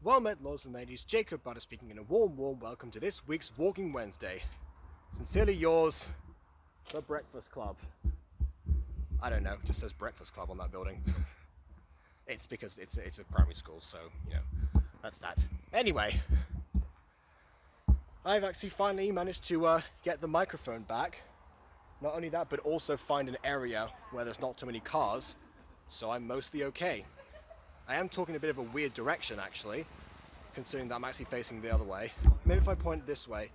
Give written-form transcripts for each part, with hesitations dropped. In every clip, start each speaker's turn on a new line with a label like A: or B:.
A: Well met, lords and ladies, Jacob Butter speaking, and a warm welcome to this week's Walking Wednesday. Sincerely yours, The Breakfast Club. I don't know, it just says Breakfast Club on that building. It's because it's a primary school, so, you know, that's that. Anyway, I've actually finally managed to get the microphone back. Not only that, but also find an area where there's not too many cars, so I'm mostly okay. I am talking a bit of a weird direction, actually, considering that I'm actually facing the other way. Maybe if I point this way.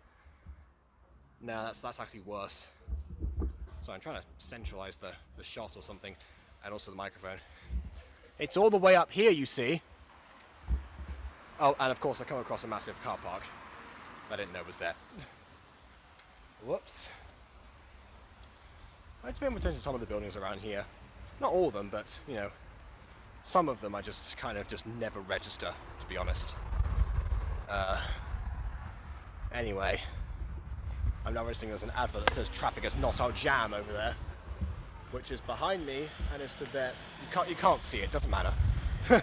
A: No, that's actually worse. So I'm trying to centralize the shot or something, and also the microphone. It's all the way up here, you see. Oh, and of course I come across a massive car park that I didn't know was there. Whoops. I had to pay more attention to some of the buildings around here. Not all of them, but, you know, some of them I just kind of just never register, to be honest. Anyway, I'm now registering there's an advert that says traffic is not our jam over there, which is behind me and is to there. You can't see it, doesn't matter. I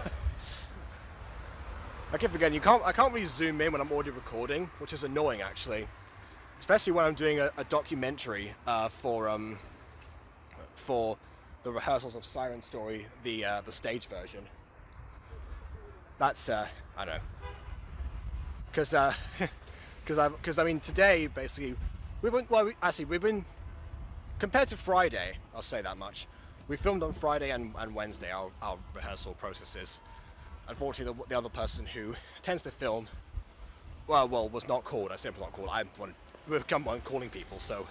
A: keep forgetting I can't really zoom in when I'm audio recording, which is annoying actually, especially when I'm doing a documentary for the rehearsals of Siren Story, the stage version. That's I don't know, because I mean today basically we've been compared to Friday, I'll say that much. We filmed on Friday and Wednesday our rehearsal processes. Unfortunately, the other person who tends to film was not called. I said not called. We've come on calling people, so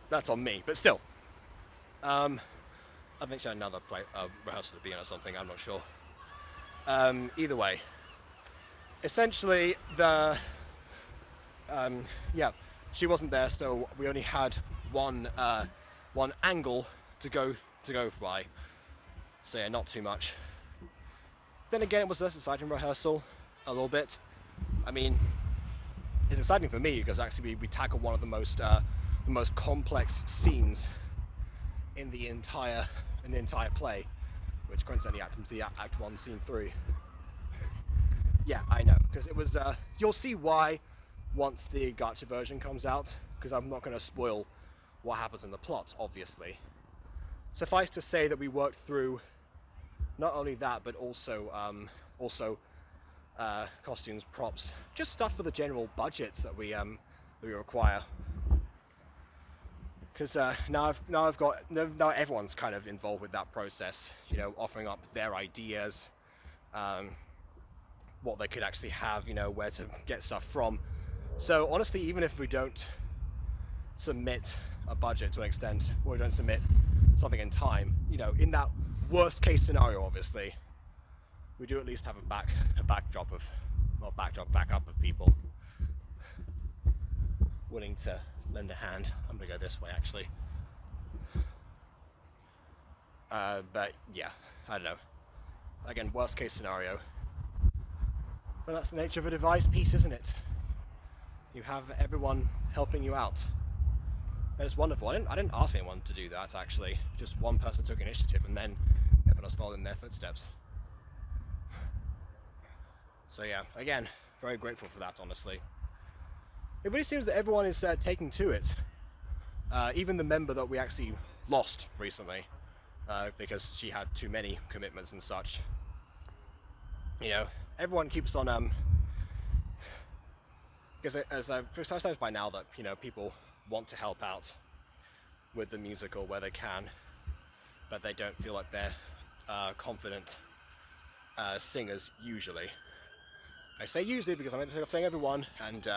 A: that's on me. But still, I think she had another rehearsal to be in or something. I'm not sure. Either way, essentially she wasn't there, so we only had one angle to go by. So yeah, not too much. Then again, it was less exciting rehearsal, a little bit. I mean, it's exciting for me because actually we tackle one of the most complex scenes in the entire play, which coincidentally happens to be Act 1, Scene 3. Yeah, I know, because it was. You'll see why once the gacha version comes out, because I'm not going to spoil what happens in the plot, obviously. Suffice to say that we worked through not only that, but also costumes, props, just stuff for the general budgets that we require. Because now everyone's kind of involved with that process, you know, offering up their ideas, what they could actually have, you know, where to get stuff from. So honestly, even if we don't submit a budget to an extent, or we don't submit something in time, you know, in that worst case scenario, obviously, we do at least have a backup of people willing to lend a hand. I'm gonna go this way actually. But yeah, I don't know. Again, worst case scenario. But that's the nature of a device piece, isn't it? You have everyone helping you out. And it's wonderful. I didn't ask anyone to do that actually. Just one person took initiative and then everyone else followed in their footsteps. So yeah, again, very grateful for that, honestly. It really seems that everyone is taking to it. Even the member that we actually lost recently, because she had too many commitments and such. You know, everyone keeps on, because as I've established by now that, you know, people want to help out with the musical where they can, but they don't feel like they're confident singers usually. I say usually because I'm saying everyone, and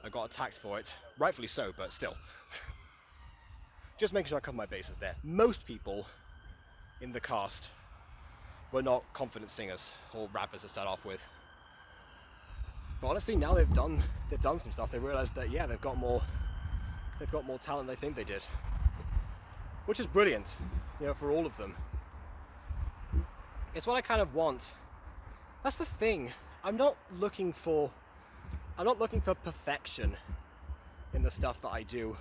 A: I got attacked for it, rightfully so, but still. Just making sure I cover my bases there. Most people in the cast were not confident singers or rappers to start off with. But honestly, now they've done some stuff. They realised that yeah, they've got more talent than they think they did, which is brilliant, you know, for all of them. It's what I kind of want. That's the thing. I'm not looking for perfection in the stuff that I do.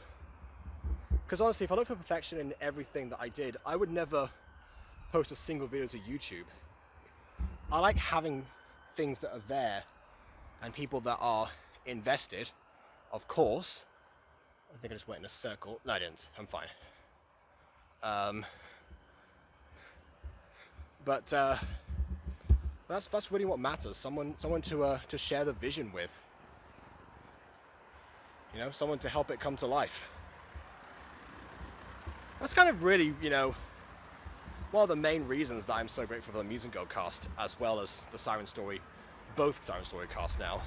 A: Because honestly, if I look for perfection in everything that I did, I would never post a single video to YouTube. I like having things that are there and people that are invested, of course. I think I just went in a circle. No, I didn't. I'm fine. But that's really what matters. Someone to share the vision with. You know, someone to help it come to life. That's kind of really, you know, one of the main reasons that I'm so grateful for the Mutant Girl cast, as well as the Siren Story, both Siren Story cast now.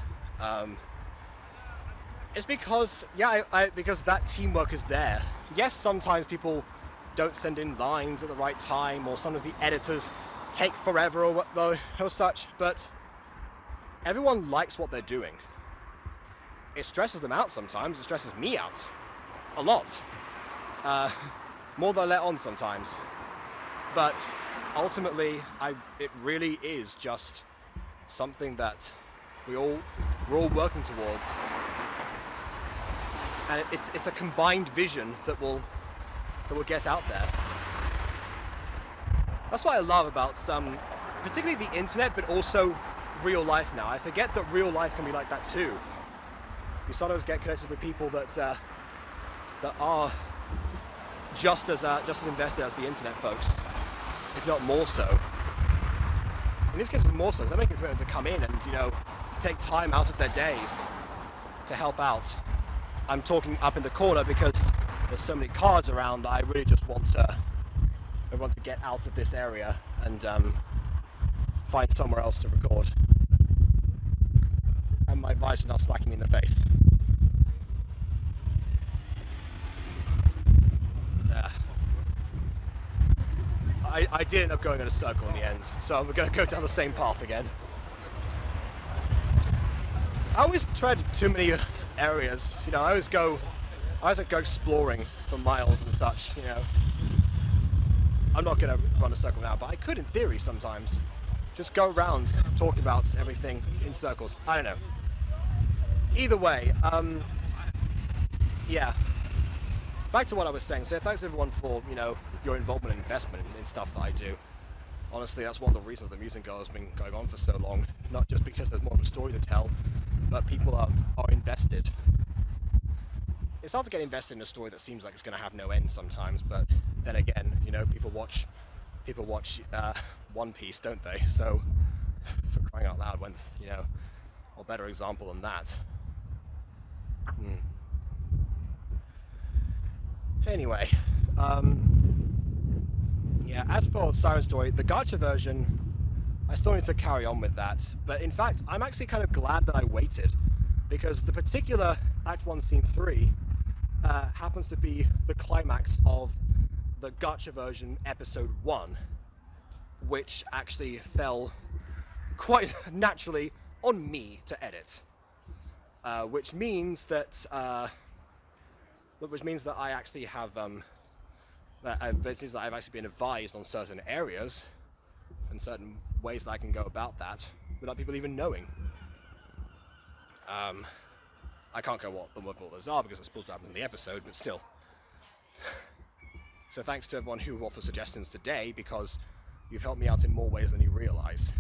A: It's because, because that teamwork is there. Yes, sometimes people don't send in lines at the right time, or sometimes the editors take forever or such, but everyone likes what they're doing. It stresses them out sometimes. It stresses me out a lot. More than I let on sometimes. But ultimately, it really is just something that we're all working towards. And it's a combined vision that will get out there. That's what I love about particularly the internet, but also real life now. I forget that real life can be like that too. You sometimes get connected with people that are just as invested as the internet folks, if not more so. In this case, it's more so. They're making a commitment to come in and, you know, take time out of their days to help out. I'm talking up in the corner because there's so many cars around that I really just want everyone to get out of this area and find somewhere else to record. And my visor now smacking me in the face. Yeah. I did end up going in a circle in the end, so I'm going to go down the same path again. I always tread too many areas, you know. I always go exploring for miles and such, you know. I'm not going to run a circle now, but I could in theory sometimes. Just go around talking about everything in circles. I don't know. Either way, yeah. Back to what I was saying. So thanks everyone for, you know, your involvement and investment in stuff that I do. Honestly, that's one of the reasons the Mutant Girl has been going on for so long. Not just because there's more of a story to tell, but people are invested. It's hard to get invested in a story that seems like it's going to have no end sometimes, but then again, you know, people watch One Piece, don't they? So, for crying out loud, when, you know, what better example than that? Anyway, yeah, as for Siren Story, the gacha version, I still need to carry on with that, but in fact, I'm actually kind of glad that I waited, because the particular Act 1 Scene 3 happens to be the climax of the gacha version Episode 1, which actually fell quite naturally on me to edit, which means that I actually have it seems that I've actually been advised on certain areas and certain ways that I can go about that without people even knowing. I can't go what those are because it's supposed to happen in the episode, but still. So thanks to everyone who offered suggestions today, because you've helped me out in more ways than you realise.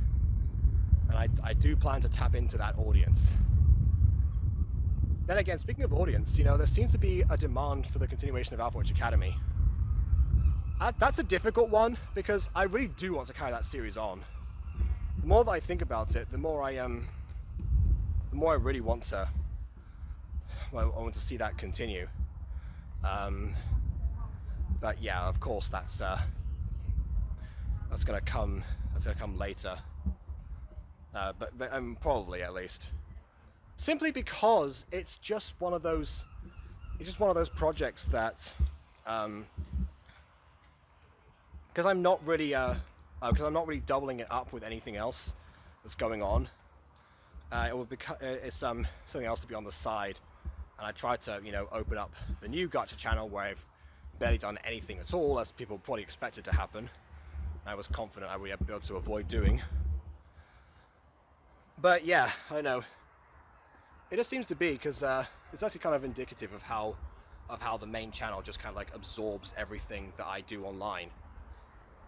A: And I do plan to tap into that audience. Then again, speaking of audience, you know, there seems to be a demand for the continuation of Alpha Witch Academy. That's a difficult one, because I really do want to carry that series on. The more that I think about it, the more I really want to. Well, I want to see that continue. But yeah, of course, that's gonna come. That's gonna come later. But probably at least. Simply because it's just one of those. It's just one of those projects that. Because I'm not really doubling it up with anything else that's going on. It's something else to be on the side, and I tried to, you know, open up the new gacha channel where I've barely done anything at all, as people probably expected to happen. I was confident I would be able to avoid doing. But yeah, I know. It just seems to be, because it's actually kind of indicative of how the main channel just kind of like absorbs everything that I do online.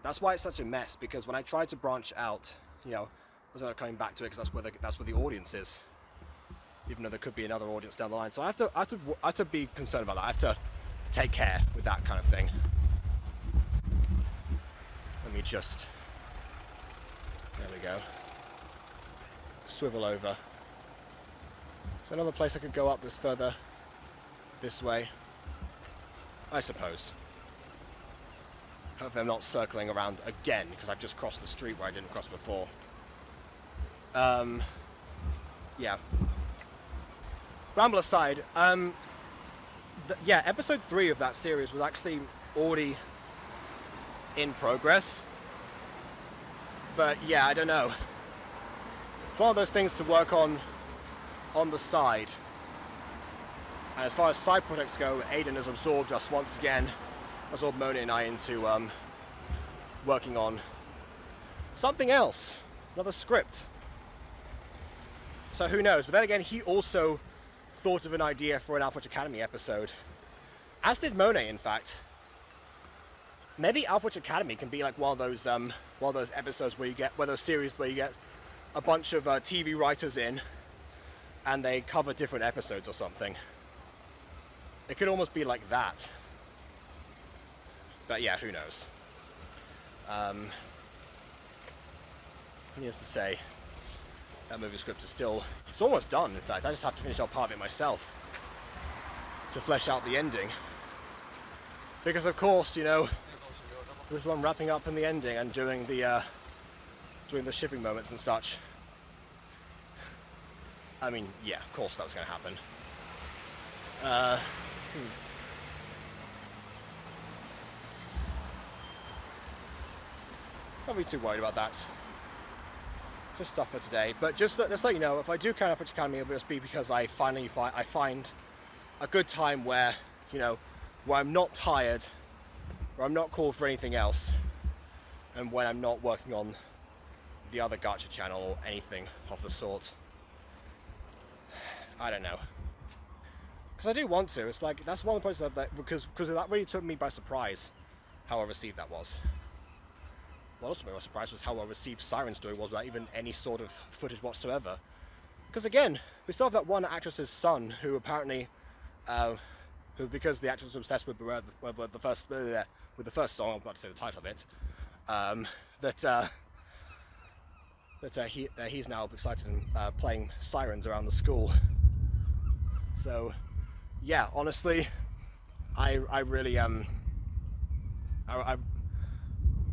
A: That's why it's such a mess, because when I tried to branch out, you know, was end up coming back to it because that's where the audience is. Even though there could be another audience down the line, so I have to be concerned about that. I have to take care with that kind of thing. Let me just, there we go, swivel over. So another place I could go up that's further this way, I suppose. Hopefully I'm not circling around again because I've just crossed the street where I didn't cross before. Yeah. Ramble aside, yeah, episode 3 of that series was actually already in progress. But yeah, I don't know. It's one of those things to work on the side. And as far as side projects go, Aiden has absorbed us once again, absorbed Mona and I into working on something else, another script. So who knows? But then again, he also thought of an idea for an Alpha Witch Academy episode, as did Monet, in fact. Maybe Alpha Witch Academy can be like one of those episodes where you get, those series where you get a bunch of TV writers in, and they cover different episodes or something. It could almost be like that. But yeah, who knows? Needless to say, that movie script is still, it's almost done, in fact. I just have to finish up part of it myself to flesh out the ending. Because of course, you know, there's one wrapping up in the ending and doing the shipping moments and such. I mean, yeah, of course that was going to happen. Not be too worried about that. Just stuff for today. But just let you know, if I do count Alpha Witch Academy, it'll just be because I finally find a good time where, you know, where I'm not tired, where I'm not called for anything else, and when I'm not working on the other gacha channel or anything of the sort. I don't know. Because I do want to. It's like, that's one of the points that because that really took me by surprise how well received that was. What also made me surprised was how well received Siren Story was without even any sort of footage whatsoever. Because again, we still have that one actress's son who apparently, who, because the actress was obsessed with the first song, I'm about to say the title of it, he's now excited and playing sirens around the school. So, yeah, honestly, I really I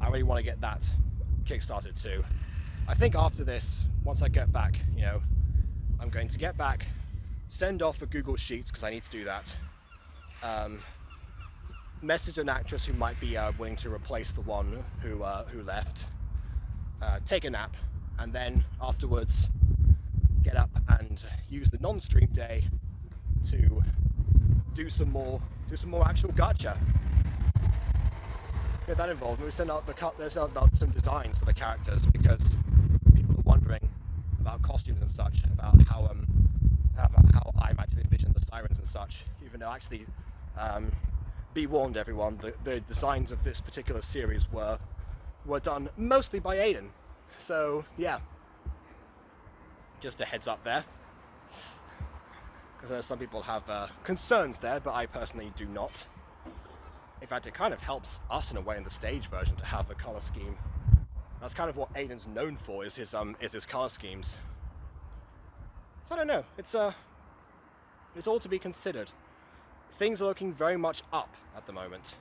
A: really want to get that kickstarted too. I think after this, once I get back, you know, I'm going to get back, send off for Google Sheets because I need to do that. Message an actress who might be willing to replace the one who left. Take a nap, and then afterwards get up and use the non-stream day to do some more actual gacha. Get that involved. We send out some designs for the characters because people are wondering about costumes and such, about how I might have envisioned the sirens and such. Even though actually, be warned everyone, the designs of this particular series were done mostly by Aiden. So yeah, just a heads up there. Because I know some people have concerns there, but I personally do not. In fact, it kind of helps us in a way in the stage version to have a color scheme. That's kind of what Aiden's known for, is his color schemes. So I don't know. It's all to be considered. Things are looking very much up at the moment.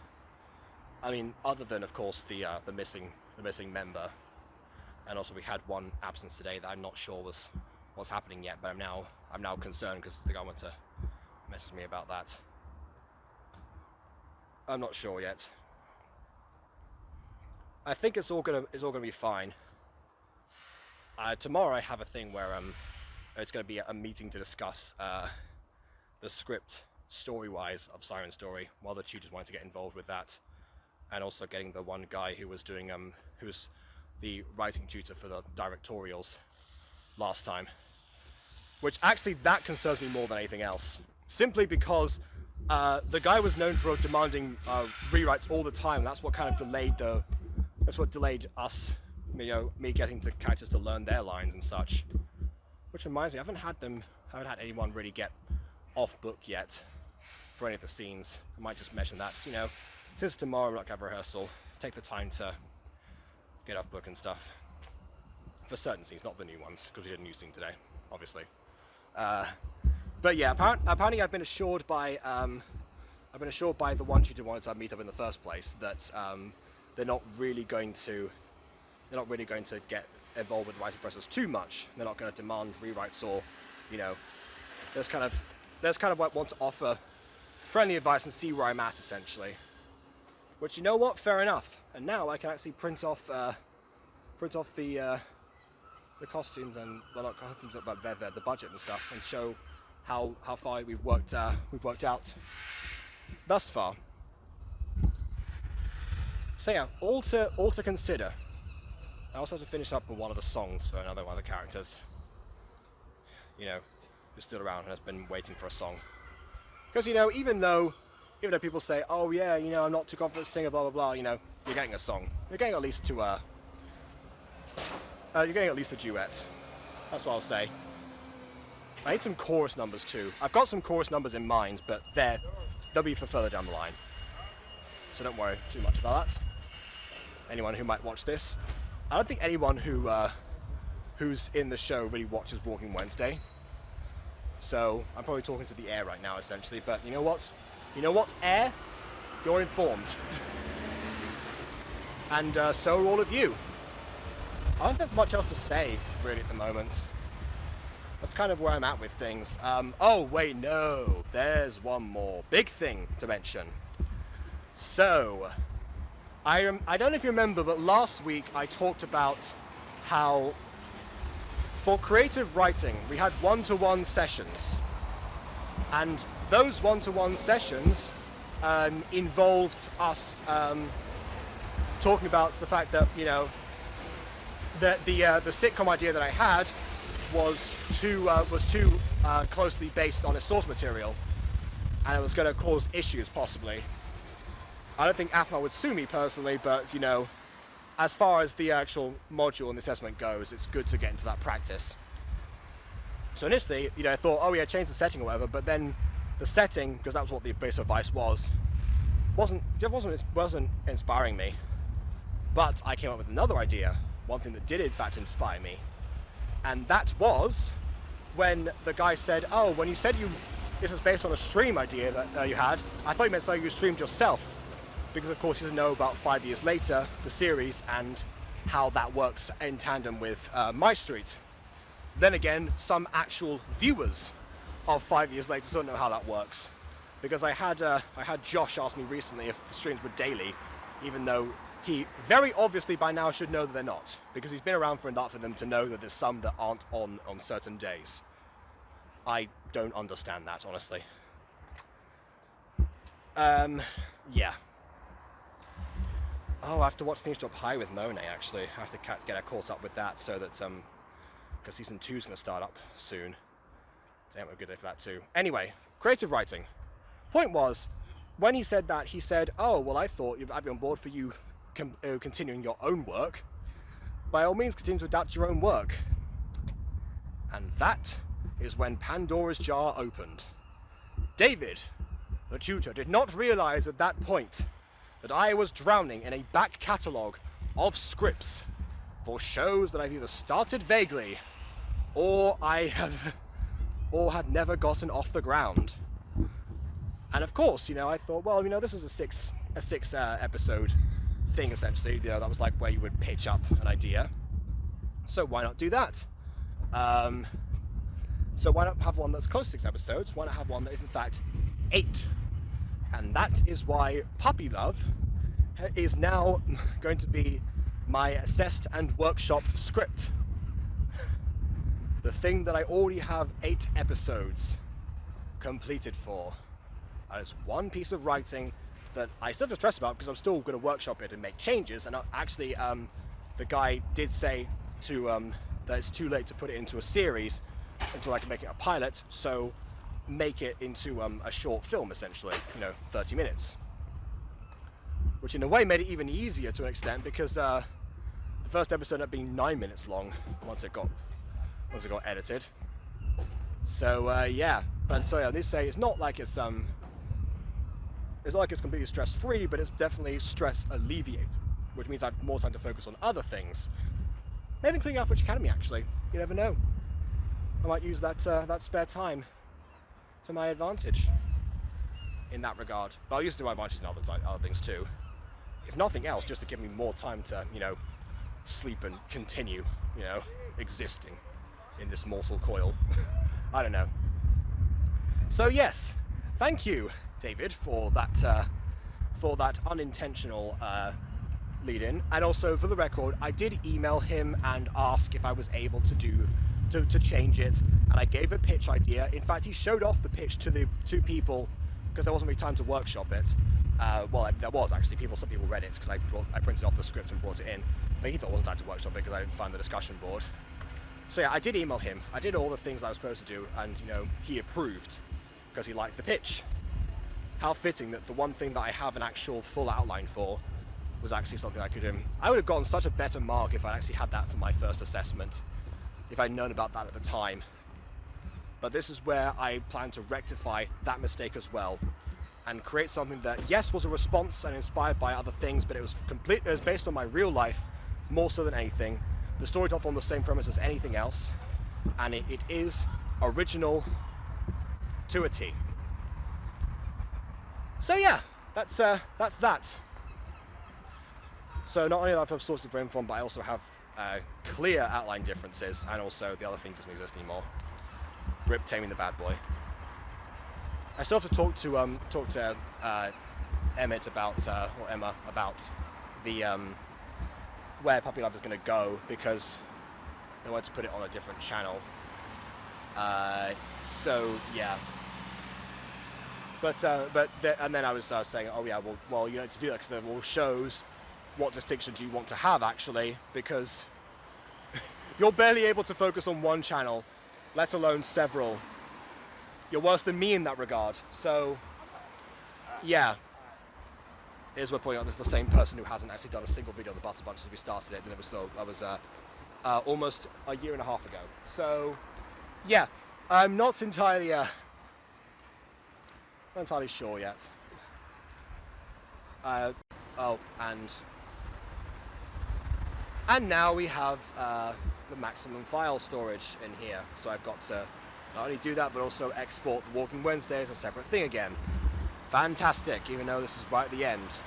A: I mean, other than of course the missing member, and also we had one absence today that I'm not sure what's happening yet. But I'm now concerned because the guy went to message me about that. I'm not sure yet. I think it's all gonna be fine. Tomorrow I have a thing where it's gonna be a meeting to discuss the script story-wise of Siren Story, while the tutors wanted to get involved with that, and also getting the one guy who was doing who was the writing tutor for the directorials last time. Which actually that concerns me more than anything else, simply because the guy was known for demanding rewrites all the time. That's what kind of delayed us you know, me getting the characters to learn their lines and such. Which reminds me, I haven't had anyone really get off book yet for any of the scenes. I might just mention that, you know, since tomorrow I'm not going to have rehearsal, take the time to get off book and stuff. For certain scenes, not the new ones, because we did a new scene today, obviously. But yeah, apparently I've been assured by the one tutor wanted to meet up in the first place that they're not really going to get involved with the writing process too much. They're not going to demand rewrites or, you know, there's kind of what I want to offer friendly advice and see where I'm at essentially. Which, you know what, fair enough. And now I can actually print off the costumes and, well, not costumes, but the budget and stuff, and show how far we've worked out thus far. So yeah, all to consider. I also have to finish up with one of the songs for another one of the characters. You know, who's still around and has been waiting for a song. Because, you know, even though people say, oh yeah, you know, I'm not too confident singer, blah blah blah, you know, you're getting a song. You're getting at least a duet. That's what I'll say. I need some chorus numbers too. I've got some chorus numbers in mind, but they'll be for further down the line. So don't worry too much about that. Anyone who might watch this. I don't think anyone who's in the show really watches Walking Wednesday. So I'm probably talking to the air right now, essentially. But you know what? You know what, air? You're informed. And so are all of you. I don't think there's much else to say, really, at the moment. That's kind of where I'm at with things. Oh, wait, no. There's one more big thing to mention. So, I don't know if you remember, but last week I talked about how for creative writing we had one-to-one sessions, and those one-to-one sessions involved us talking about the fact that, you know, that the sitcom idea that I had was too closely based on its source material, and it was going to cause issues possibly. I don't think AFMA would sue me personally, but, you know, as far as the actual module and the assessment goes, it's good to get into that practice. So initially, you know, I thought, oh yeah, change the setting or whatever, but then the setting, because that was what the basic advice was, wasn't inspiring me. But I came up with another idea, one thing that did in fact inspire me, and that was when the guy said, oh, when you said this was based on a stream idea that you had, I thought you meant something you streamed yourself. Because of course he doesn't know about 5 years later, the series, and how that works in tandem with My Street. Then again, some actual viewers of 5 years later don't know how that works. Because I had Josh ask me recently if the streams were daily, even though he very obviously by now should know that they're not. Because he's been around for enough for them to know that there's some that aren't on certain days. I don't understand that, honestly. Yeah. Oh, I have to finish Job High with Monet, actually. I have to get her caught up with that so that, because Season 2 is going to start up soon. Damn, we're good for that too. Anyway, creative writing. Point was, when he said that, he said, oh, well, I thought I'd be on board for you continuing your own work. By all means, continue to adapt your own work. And that is when Pandora's jar opened. David, the tutor, did not realize at that point that I was drowning in a back catalogue of scripts for shows that I've either started vaguely or had never gotten off the ground. And of course, you know, I thought, well, you know, this was a six episode thing essentially. You know, that was like where you would pitch up an idea. So why not do that? So why not have one that's close to 6 episodes? Why not have one that is in fact 8? And that is why Puppy Love is now going to be my assessed and workshopped script. The thing that I already have 8 episodes completed for. And it's one piece of writing that I still have to stress about because I'm still going to workshop it and make changes. And actually, the guy did say that it's too late to put it into a series until I can make it a pilot. So make it into a short film, essentially, you know, 30 minutes. Which in a way made it even easier to an extent because the first episode ended up being 9 minutes long once it got edited. So yeah, but so yeah, they say it's not like it's not like it's completely stress-free, but it's definitely stress alleviating, which means I have more time to focus on other things. Maybe including Alpha Academy, actually. You never know. I might use that that spare time to my advantage in that regard. But I'll use it to my advantage in other things too. If nothing else, just to give me more time to, you know, sleep and continue, you know, existing in this mortal coil. I don't know. So yes, thank you, David, for that unintentional lead-in, and also for the record, I did email him and ask if I was able to change it, and I gave a pitch idea. In fact, he showed off the pitch to the two people because there wasn't really time to workshop it. Well, there was actually. Some people read it because I printed off the script and brought it in, but he thought it wasn't time to workshop it because I didn't find the discussion board. So yeah, I did email him. I did all the things I was supposed to do, and you know, he approved because he liked the pitch. How fitting that the one thing that I have an actual full outline for was actually something I could do. I would have gotten such a better mark if I actually had that for my first assessment, if I'd known about that at the time. But this is where I plan to rectify that mistake as well, and create something that, yes, was a response and inspired by other things, but it was based on my real life more so than anything. The story's not on the same premise as anything else, and it is original to a T. So yeah, that's that. So not only do I have sources to bring from, but I also have clear outline differences, and also the other thing doesn't exist anymore. Rip Taming the Bad Boy. I still have to talk to Emmett about, or Emma, about the where Puppy Love is going to go, because they wanted to put it on a different channel. So yeah. And then I was saying, oh yeah, well, you know, to do that, because well, shows what distinction do you want to have actually, because you're barely able to focus on one channel, let alone several. You're worse than me in that regard. So yeah, here's what pointing out, this is the same person who hasn't actually done a single video on the Butter Bunch since we started it, and that was almost a year and a half ago. So yeah, I'm not entirely sure yet. Oh, and now we have the maximum file storage in here. So I've got to not only do that, but also export the Walking Wednesday as a separate thing again. Fantastic, even though this is right at the end.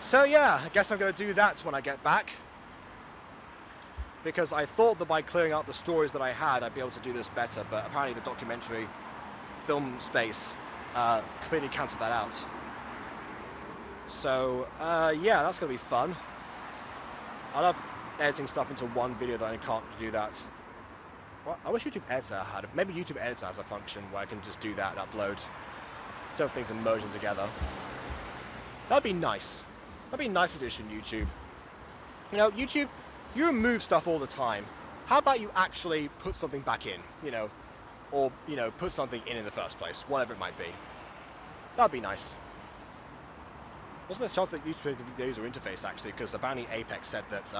A: So yeah, I guess I'm going to do that when I get back, because I thought that by clearing out the stories that I had, I'd be able to do this better, but apparently the documentary film space completely cancelled that out. So yeah, that's going to be fun. I love editing stuff into one video that I can't do that. Well, I wish YouTube Editor had, maybe YouTube Editor has a function where I can just do that and upload several things and merge them together. That'd be nice. That'd be a nice addition, YouTube. You know, YouTube, you remove stuff all the time. How about you actually put something back in, you know, or, you know, put something in the first place, whatever it might be. That'd be nice. Also, there's a chance that YouTube the user interface actually, because apparently Apex said that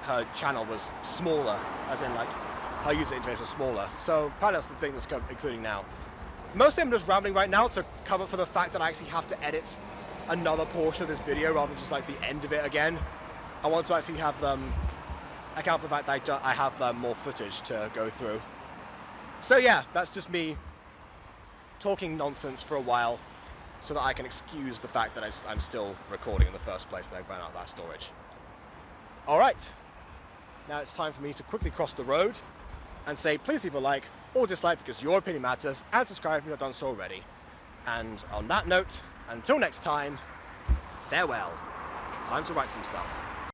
A: her channel was smaller, as in like her user interface was smaller. So apparently that's the thing that's including now. Mostly I'm just rambling right now to cover for the fact that I actually have to edit another portion of this video rather than just like the end of it again. I want to actually have account for the fact that I have more footage to go through. So yeah, that's just me talking nonsense for a while so that I can excuse the fact that I'm still recording in the first place and I ran out of that storage. Alright, now it's time for me to quickly cross the road and say please leave a like or dislike because your opinion matters, and subscribe if you've not done so already. And on that note, until next time, farewell. Time to write some stuff.